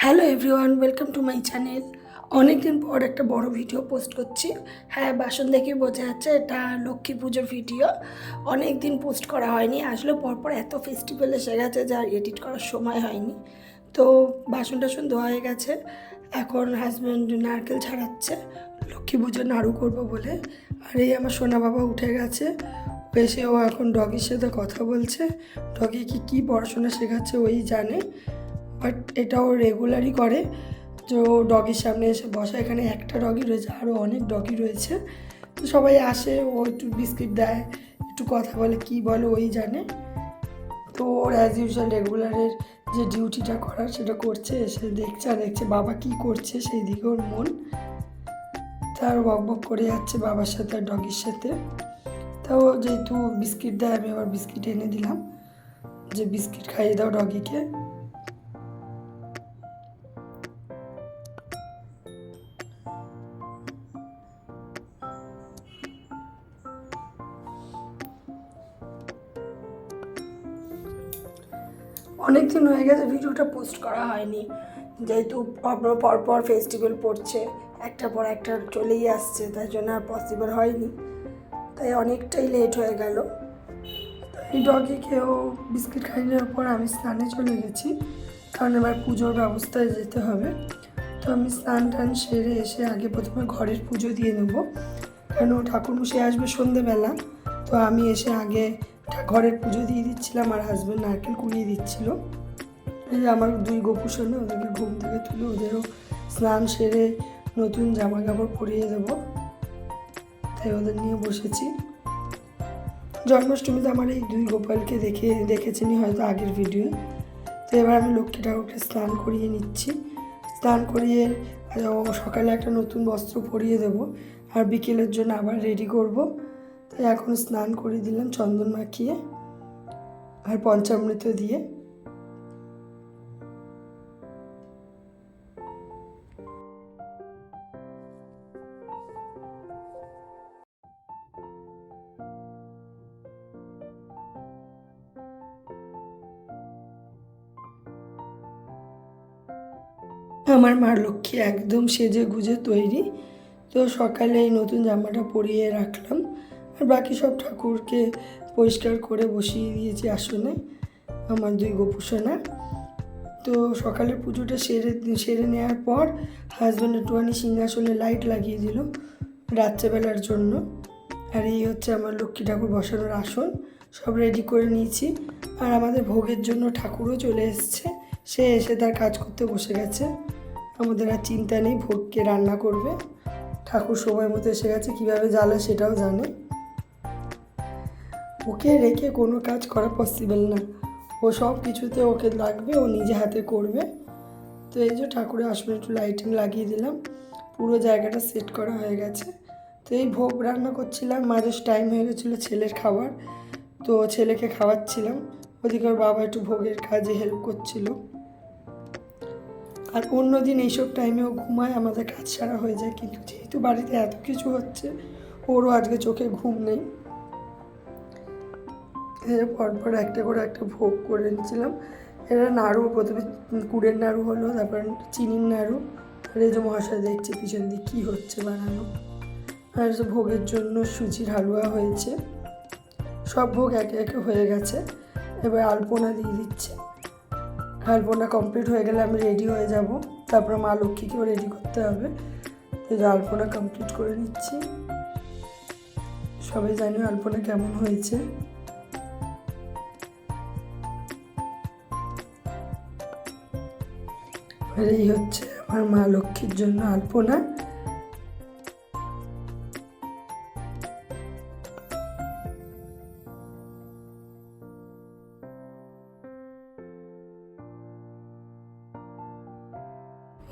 Hello everyone, welcome to my channel. অনেক দিন পর একটা বড় ভিডিও পোস্ট করছি। হ্যাঁ, বাসন দেখে বোঝা যাচ্ছে এটা লক্ষ্মী পুজোর ভিডিও। অনেক দিন পোস্ট করা হয়নি, আসলে পরপর এত ফেস্টিভ্যাল এসে গেছে যা এডিট করার সময় হয়নি। তো বাসন টাসন ধোয়া হয়ে গেছে, এখন হাজব্যান্ড নারকেল ছাড়াচ্ছে লক্ষ্মী পুজোর নাড়ু করবো বলে। আর এই আমার সোনা বাবা উঠে গেছে, এসে ও এখন ডগির সাথে কথা বলছে। ডগিকে কী পড়াশোনা শেখাচ্ছে ওই জানে, বাট এটাও রেগুলারই করে। তো ডগির সামনে এসে বসা, এখানে একটা ডগি রয়েছে, আরও অনেক ডগি রয়েছে। তো সবাই আসে, ও একটু বিস্কিট দেয়, একটু কথা বলে, কি বলে ওই জানে। তো ওর অ্যাজ ইউজুয়াল রেগুলারের যে ডিউটিটা করার সেটা করছে, এসে দেখছে আর দেখছে বাবা কী করছে সেই দিকে ওর মন। তার বক বক করে যাচ্ছে বাবার সাথে আর ডগির সাথে। তাও যেহেতু বিস্কিট দেয়, আমি আবার বিস্কিট এনে দিলাম যে বিস্কিট খাইয়ে দাও ডগিকে। অনেক দিন হয়ে গেছে ভিডিওটা পোস্ট করা হয়নি, যেহেতু পরপর ফেস্টিভ্যাল পড়ছে, একটার পর একটা চলেই আসছে, তাই জন্য আর পসিবল হয়নি, তাই অনেকটাই লেট হয়ে গেল। এই ডগিকেও বিস্কিট খাইয়ে নেওয়ার পর আমি স্নানে চলে গেছি, কারণ এবার পুজোর ব্যবস্থায় যেতে হবে। তো আমি স্নান টান সেরে এসে আগে প্রথমে ঘরের পুজো দিয়ে নেবো, কারণ ঠাকুরমশাই আসবে সন্ধেবেলা। তো আমি এসে আগে ঘরের পুজো দিয়ে দিচ্ছিলাম, আর হাজব্যান্ড নারকেল কুড়িয়ে দিচ্ছিল। এই যে আমার দুই গোপুসোনা, ওদেরকে ঘুম থেকে তুলে ওদেরও স্নান সেরে নতুন জামা কাপড় পরিয়ে দেবো, তাই ওদের নিয়ে বসেছি। জন্মাষ্টমীতে আমার এই দুই গোপালকে দেখেছেনই হয়তো আগের ভিডিও। তো এবার আমি লক্ষ্মী ঠাকুরকে স্নান করিয়ে নিচ্ছি। স্নান করিয়ে সকালে একটা নতুন বস্ত্র পরিয়ে দেবো, আর বিকেলের জন্য আবার রেডি করব। তাই এখন স্নান করিয়ে দিলাম চন্দন মাখিয়ে আর পঞ্চামৃত দিয়ে। আমার মা লক্ষ্মী একদম সেজে গুজে তৈরি। তো সকালে এই নতুন জামাটা পরিয়ে রাখলাম, আর বাকি সব ঠাকুরকে পরিষ্কার করে বসিয়ে দিয়েছি আসনে, আমার দুই গোপুসোনা। তো সকালে পুজোটা সেরে নেওয়ার পর হাজব্যান্ড একটুখানি সিংহাসনে লাইট লাগিয়ে দিল রাত্রেবেলার জন্য। আর এই হচ্ছে আমার লক্ষ্মী ঠাকুর বসানোর আসন, সব রেডি করে নিয়েছি। আর আমাদের ভোগের জন্য ঠাকুরও চলে এসছে, সে এসে তার কাজ করতে বসে গেছে। আমাদের আর চিন্তা নেই ভোগকে রান্না করবে, ঠাকুর সময় মতো এসে গেছে, কীভাবে জ্বালা সেটাও জানে। ওকে রেখে কোনো কাজ করা পসিবল না, ও সব কিছুতে ওকে লাগবে, ও নিজে হাতে করবে। তো এই যে ঠাকুরের আসনে একটু লাইটিং লাগিয়ে দিলাম, পুরো জায়গাটা সেট করা হয়ে গেছে। তো এই ভোগ রান্না করছিলাম, মাঝে টাইম হয়ে গেছিলো ছেলের খাবার, তো ছেলেকে খাওয়াচ্ছিলাম, ওদিকে ওর বাবা একটু ভোগের কাজে হেল্প করছিল। আর অন্য দিন এইসব টাইমেও ঘুমায়, আমাদের কাজ সারা হয়ে যায়, কিন্তু যেহেতু বাড়িতে এত কিছু হচ্ছে ওরও আজকে চোখে ঘুম নেই। পরপর একটা করে একটা ভোগ করে নিয়েছিলাম। এরা নাড়ু, প্রথমে গুড়ের নাড়ু হলো, তারপর চিনির নাড়ু, আর এই যে মহাশয় দেখছে পিছন দিয়ে কী হচ্ছে বানানো। আর ভোগের জন্য সুজির হালুয়া হয়েছে, সব ভোগ একে একে হয়ে গেছে। এবার আলপনা দিয়ে দিচ্ছে, আলপনা কমপ্লিট হয়ে গেলে আমি রেডি হয়ে যাব, তারপর মা লক্ষ্মীকেও রেডি করতে হবে। এই যে আলপনা কমপ্লিট করে নিচ্ছি। সবাই জানি আলপনা কেমন হয়েছে। আর এই হচ্ছে আমার মা লক্ষ্মীর জন্য আলপনা।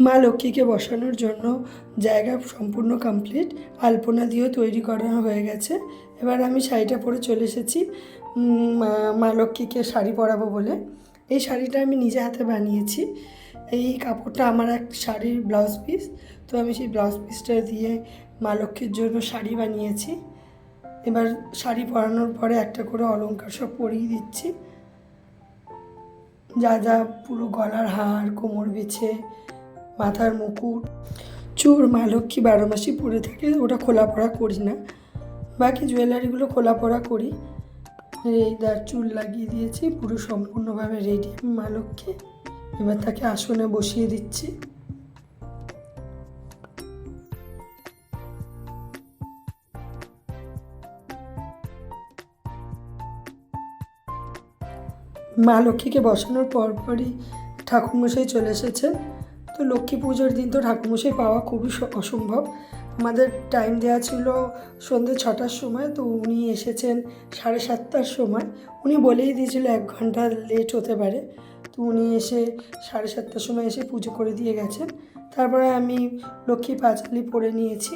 মা লক্ষ্মীকে বসানোর জন্য জায়গা সম্পূর্ণ কমপ্লিট, আলপনা দিয়েও তৈরি করা হয়ে গেছে। এবার আমি শাড়িটা পরে চলে এসেছি মা লক্ষ্মীকে শাড়ি পরাবো বলে। এই শাড়িটা আমি নিজে হাতে বানিয়েছি, এই কাপড়টা আমার এক শাড়ির ব্লাউজ পিস, তো আমি সেই ব্লাউজ পিসটা দিয়ে মা লক্ষ্মীর জন্য শাড়ি বানিয়েছি। এবার শাড়ি পরানোর পরে একটা করে অলংকার সব পরিয়ে দিচ্ছি। যা যা পুরো গলার হার, কোমর বিছে, মাথার মুকুট, চুর মা লক্ষ্মী 12 মাসই পরে থাকে, ওটা খোলা পড়া করি না। বাকি জুয়েলারিগুলো খোলা পড়া করি। এই তার চুল লাগিয়ে দিয়েছি, পুরো সম্পূর্ণভাবে রেডি মা লক্ষ্মী। এবার তাকে আসনে বসিয়ে দিচ্ছি। মা লক্ষ্মীকে বসানোর পরপরই ঠাকুরমশাই চলে এসেছেন। তো লক্ষ্মী পুজোর দিন তো ঠাকুরমশাই পাওয়া খুবই অসম্ভব। আমাদের টাইম দেওয়া ছিল সন্ধ্যে 6টার সময়, তো উনি এসেছেন 7:30টার সময়। উনি বলেই দিয়েছিল 1 ঘন্টা লেট হতে পারে। তো উনি এসে 7:30টার সময় এসে পুজো করে দিয়ে গেছেন। তারপরে আমি লক্ষ্মী পাঁচালি পরে নিয়েছি।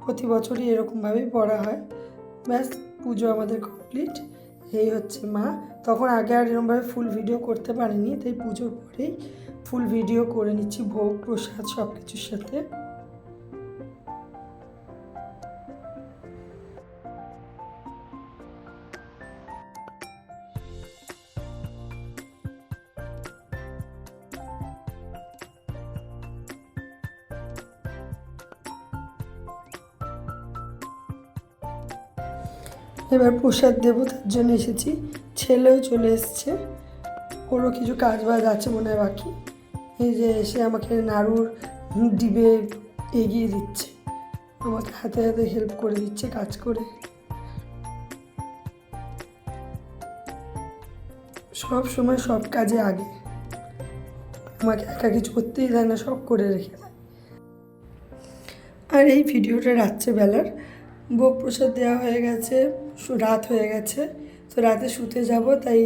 প্রতি বছরই এরকমভাবেই পড়া হয়। ব্যাস, পুজো আমাদের কমপ্লিট। এই হচ্ছে মা। তখন আগে আর এরকমভাবে ফুল ভিডিও করতে পারিনি, তাই পুজোর পরেই ফুল ভিডিও করে নিচ্ছি ভোগ প্রসাদ সব কিছুর সাথে। এবার প্রসাদ দেবো, তার জন্য এসেছি। ছেলেও চলে এসছে, ওরও কিছু কাজ বাজ আছে মনে হয় বাকি। এই যে এসে আমাকে নাড়ুর ডিবে এগিয়ে দিচ্ছে, আমাকে হাতে হাতে হেল্প করে দিচ্ছে কাজ করে। সব সময় সব কাজে আগে, আমাকে একা কিছু করতেই দেয় না, সব করে রেখে দেয়। আর এই ভিডিওটা রাত্রেবেলার। ভোগ প্রসাদ দেওয়া হয়ে গেছে, রাত হয়ে গেছে। তো রাতে শুতে যাব, তাই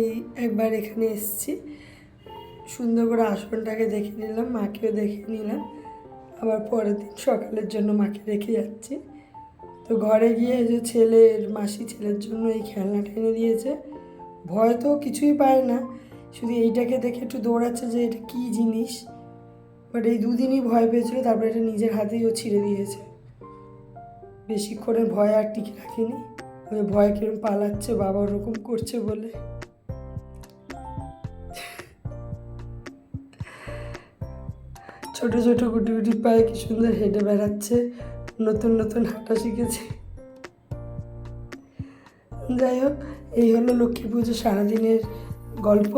একবার এখানে এসেছি। সুন্দর করে আসনটাকে দেখে নিলাম, মাকেও দেখে নিলাম। আবার পরের দিন সকালের জন্য মাকে রেখে যাচ্ছি। তো ঘরে গিয়ে যে মাসি ছেলের জন্য এই খেলনাটা এনে দিয়েছে। ভয় তো কিছুই পায় না, শুধু এইটাকে দেখে একটু দৌড়াচ্ছে যে এটা কী জিনিস। বাট এই 2 দিনই ভয় পেয়েছিল, তারপরে এটা নিজের হাতেই ও ছিঁড়ে দিয়েছে। বেশিক্ষণের ভয় আর টিকে রাখিনি। ওই ভয় কিরম পালাচ্ছে, বাবা ওরকম করছে বলে। ছোট ছোট গুটি গুটি পায়ে কি সুন্দর হেঁটে বেড়াচ্ছে, নতুন নতুন হাঁটা শিখেছে। যাই হোক, এই হলো লক্ষ্মী পুজো সারাদিনের গল্প।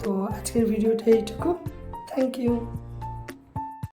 তো আজকের ভিডিওটা এইটুকু। Thank you.